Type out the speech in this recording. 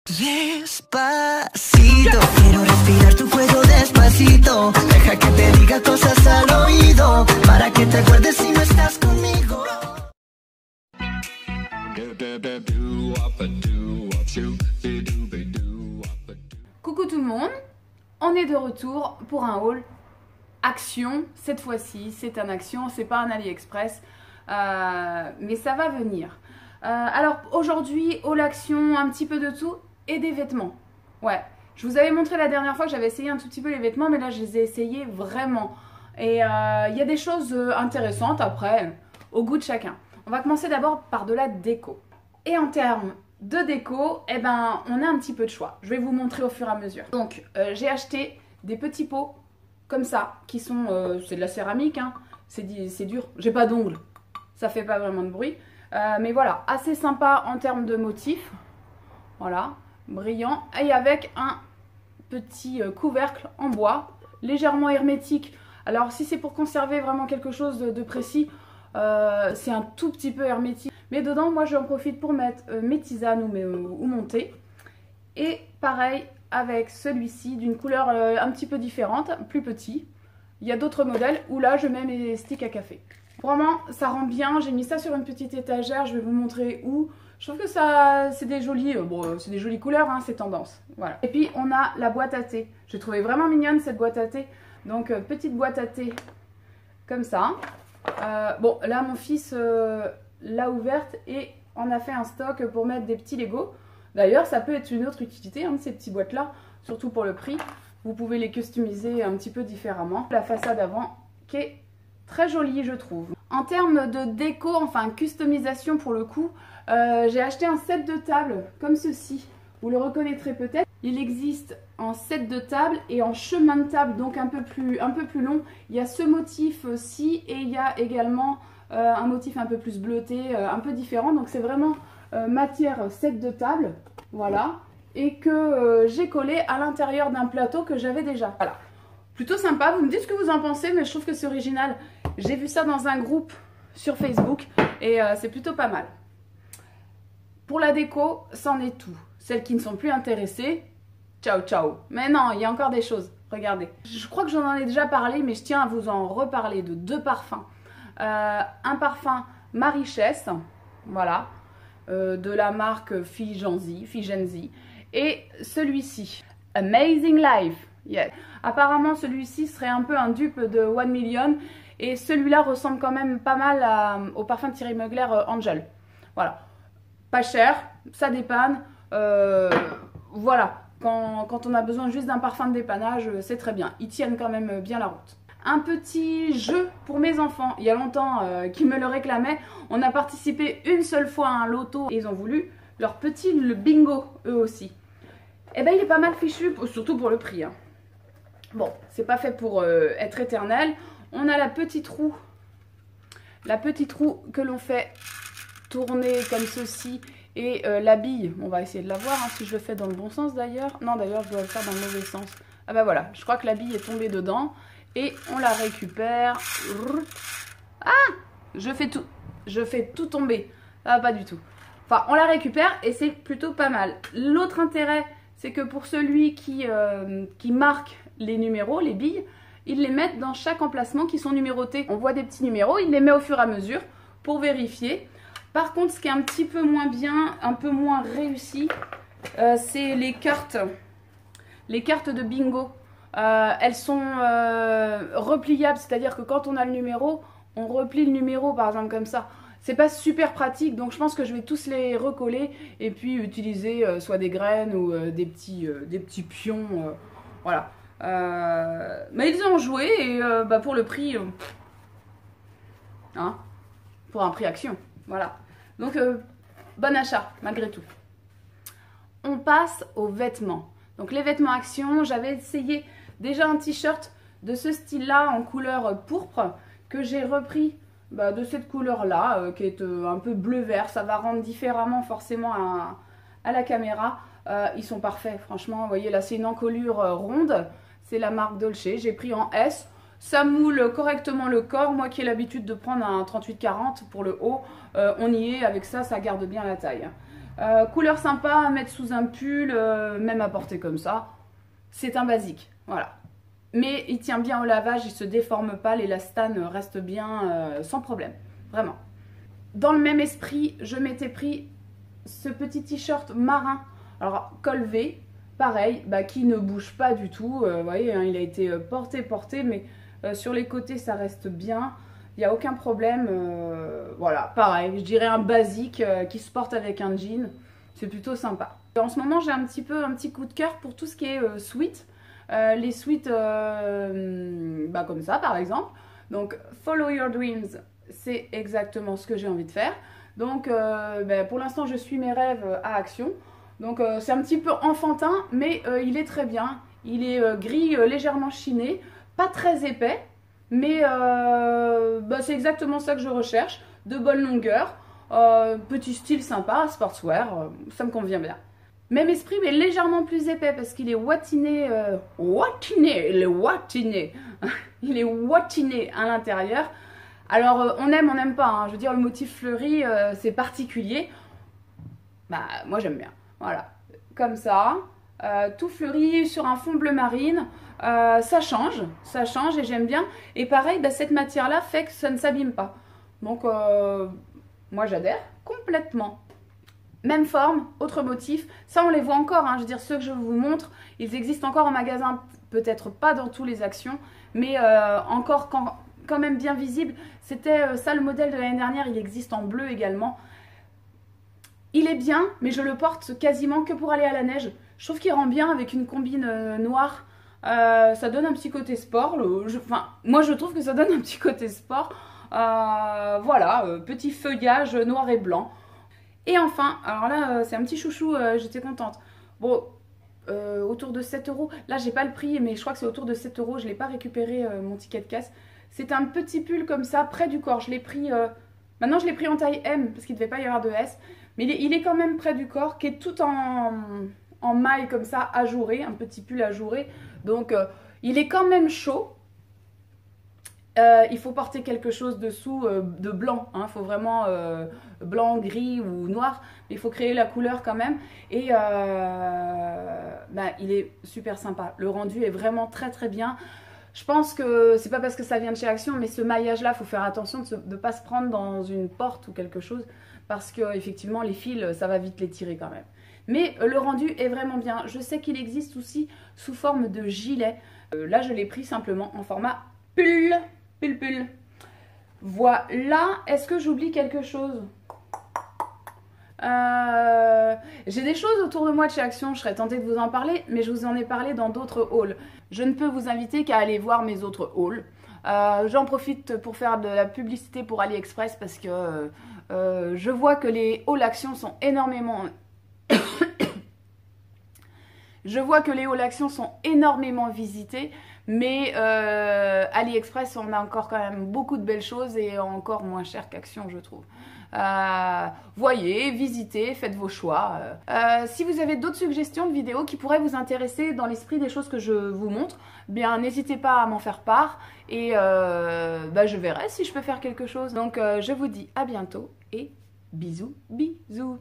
Despacito, quiero respirar tu cuello despacito. Deja que te diga cosas al oído, para que te acuerdes si no estás conmigo. Coucou tout le monde, on est de retour pour un haul action. Cette fois-ci, c'est un action, c'est pas un AliExpress, mais ça va venir. Alors aujourd'hui, haul action, un petit peu de tout et des vêtements. Ouais, je vous avais montré la dernière fois que j'avais essayé un tout petit peu les vêtements, mais là je les ai essayés vraiment. Et il y a des choses intéressantes après, au goût de chacun. On va commencer d'abord par de la déco. Et en termes de déco, eh ben, on a un petit peu de choix. Je vais vous montrer au fur et à mesure. Donc, j'ai acheté des petits pots comme ça, qui sont, c'est de la céramique, hein. C'est dur. J'ai pas d'ongles, ça fait pas vraiment de bruit. Mais voilà, assez sympa en termes de motifs. Voilà, brillant. Et avec un petit couvercle en bois, légèrement hermétique. Alors, si c'est pour conserver vraiment quelque chose de précis, c'est un tout petit peu hermétique. Mais dedans, moi, j'en profite pour mettre mes tisanes ou mon thé. Et pareil avec celui-ci, d'une couleur un petit peu différente, plus petit. Il y a d'autres modèles où là, je mets mes sticks à café. Vraiment, ça rend bien. J'ai mis ça sur une petite étagère. Je vais vous montrer où. Je trouve que ça, c'est des jolies, c'est des jolies couleurs, hein, c'est tendance. Voilà. Et puis, on a la boîte à thé. J'ai trouvé vraiment mignonne cette boîte à thé. Donc, petite boîte à thé comme ça. Bon, là, mon fils l'a ouverte et en a fait un stock pour mettre des petits Lego. D'ailleurs, ça peut être une autre utilité, hein, de ces petites boîtes-là, surtout pour le prix. Vous pouvez les customiser un petit peu différemment. La façade avant, qui est très jolie, je trouve. En termes de déco, enfin customisation pour le coup, j'ai acheté un set de table comme ceci. Vous le reconnaîtrez peut-être. Il existe en set de table et en chemin de table, donc un peu plus long. Il y a ce motif-ci et il y a également un motif un peu plus bleuté, un peu différent. Donc c'est vraiment matière set de table, voilà. Et que j'ai collé à l'intérieur d'un plateau que j'avais déjà. Voilà. Plutôt sympa, vous me dites ce que vous en pensez, mais je trouve que c'est original. J'ai vu ça dans un groupe sur Facebook et c'est plutôt pas mal. Pour la déco, c'en est tout. Celles qui ne sont plus intéressées, ciao ciao. Mais non, il y a encore des choses, regardez. Je crois que j'en ai déjà parlé, mais je tiens à vous en reparler de deux parfums. Un parfum Ma Richesse, voilà, de la marque Figenzi, et celui-ci, Amazing Life. Yeah. Apparemment, celui-ci serait un peu un dupe de 1 Million, et celui-là ressemble quand même pas mal au parfum de Thierry Mugler Angel. Voilà, pas cher, ça dépanne, voilà. Quand on a besoin juste d'un parfum de dépannage, c'est très bien. Ils tiennent quand même bien la route. Un petit jeu pour mes enfants. Il y a longtemps qu'ils me le réclamaient. On a participé une seule fois à un loto et ils ont voulu leur petit le bingo, eux aussi. Et ben il est pas mal fichu, surtout pour le prix, hein. Bon, c'est pas fait pour être éternel. On a la petite roue que l'on fait tourner comme ceci. Et la bille, on va essayer de la voir, hein, si je le fais dans le bon sens d'ailleurs. Non, d'ailleurs, je dois le faire dans le mauvais sens. Ah bah voilà, je crois que la bille est tombée dedans. Et on la récupère. Ah, je fais tout tomber. Ah, pas du tout. Enfin, on la récupère et c'est plutôt pas mal. L'autre intérêt, c'est que pour celui qui marque les numéros, les billes, ils les mettent dans chaque emplacement qui sont numérotés. On voit des petits numéros, il les met au fur et à mesure pour vérifier. Par contre, ce qui est un petit peu moins bien, un peu moins réussi, c'est les cartes de bingo. Elles sont repliables, c'est-à-dire que quand on a le numéro, on replie le numéro par exemple comme ça. C'est pas super pratique, donc je pense que je vais tous les recoller et puis utiliser soit des graines ou des petits pions, voilà. Mais ils ont joué et bah, pour le prix, hein, pour un prix action, voilà. Donc bon achat malgré tout. On passe aux vêtements. Donc les vêtements action, j'avais essayé déjà un t-shirt de ce style-là en couleur pourpre que j'ai repris de cette couleur-là qui est un peu bleu-vert. Ça va rendre différemment forcément à la caméra. Ils sont parfaits, franchement. Vous voyez là, c'est une encolure ronde. C'est la marque Dolce. J'ai pris en S. Ça moule correctement le corps. Moi qui ai l'habitude de prendre un 38-40 pour le haut, on y est. Avec ça, ça garde bien la taille. Couleur sympa à mettre sous un pull, même à porter comme ça. C'est un basique, voilà. Mais il tient bien au lavage, il se déforme pas, l'élastane reste bien sans problème, vraiment. Dans le même esprit, je m'étais pris ce petit t-shirt marin, alors col V, pareil, bah, qui ne bouge pas du tout. Vous voyez, hein, il a été porté, mais sur les côtés ça reste bien. Il n'y a aucun problème. Voilà, pareil, je dirais un basique qui se porte avec un jean. C'est plutôt sympa. En ce moment, j'ai un petit coup de cœur pour tout ce qui est sweat. Les sweats bah, comme ça, par exemple. Donc, Follow Your Dreams, c'est exactement ce que j'ai envie de faire. Donc, bah, pour l'instant, je suis mes rêves à action. Donc, c'est un petit peu enfantin, mais il est très bien. Il est gris, légèrement chiné, pas très épais. Mais bah, c'est exactement ça que je recherche, de bonne longueur, petit style sympa, sportswear, ça me convient bien. Même esprit mais légèrement plus épais parce qu'il est watiné, il est watiné à l'intérieur. Alors on aime, on n'aime pas, hein. Je veux dire le motif fleuri c'est particulier, bah moi j'aime bien, voilà, comme ça, tout fleuri sur un fond bleu marine. Ça change et j'aime bien. Et pareil, bah, cette matière-là fait que ça ne s'abîme pas. Donc, moi j'adhère complètement. Même forme, autre motif. Ça, on les voit encore. Hein. Je veux dire, ceux que je vous montre, ils existent encore en magasin. Peut-être pas dans tous les actions, mais encore quand même bien visible. C'était ça le modèle de l'année dernière. Il existe en bleu également. Il est bien, mais je le porte quasiment que pour aller à la neige. Je trouve qu'il rend bien avec une combine noire. Ça donne un petit côté sport. Moi je trouve que ça donne un petit côté sport. Voilà, petit feuillage noir et blanc. Et enfin, alors là c'est un petit chouchou, j'étais contente. Bon, autour de 7 €. Là j'ai pas le prix, mais je crois que c'est autour de 7 €. Je l'ai pas récupéré mon ticket de casse. C'est un petit pull comme ça, près du corps. Je l'ai pris, maintenant je l'ai pris en taille M, parce qu'il ne devait pas y avoir de S. Mais il est quand même près du corps, qui est tout en maille comme ça, ajouré, un petit pull ajouré. Donc il est quand même chaud. Il faut porter quelque chose dessous de blanc. Il faut vraiment blanc, gris ou noir. Mais il faut créer la couleur quand même. Et bah, il est super sympa. Le rendu est vraiment très très bien. Je pense que c'est pas parce que ça vient de chez Action, mais ce maillage là, il faut faire attention de ne pas se prendre dans une porte ou quelque chose. Parce que effectivement les fils, ça va vite les tirer quand même. Mais le rendu est vraiment bien. Je sais qu'il existe aussi sous forme de gilet. Là, je l'ai pris simplement en format pull. Pull. Voilà. Est-ce que j'oublie quelque chose? J'ai des choses autour de moi de chez Action. Je serais tentée de vous en parler, mais je vous en ai parlé dans d'autres hauls. Je ne peux vous inviter qu'à aller voir mes autres hauls. J'en profite pour faire de la publicité pour AliExpress parce que je vois que les hauls Action sont énormément... Je vois que les hauls Action sont énormément visités, mais AliExpress, on a encore quand même beaucoup de belles choses et encore moins cher qu'Action, je trouve. Voyez, visitez, faites vos choix. Si vous avez d'autres suggestions de vidéos qui pourraient vous intéresser dans l'esprit des choses que je vous montre, bien n'hésitez pas à m'en faire part et bah, je verrai si je peux faire quelque chose. Donc je vous dis à bientôt et bisous, bisous.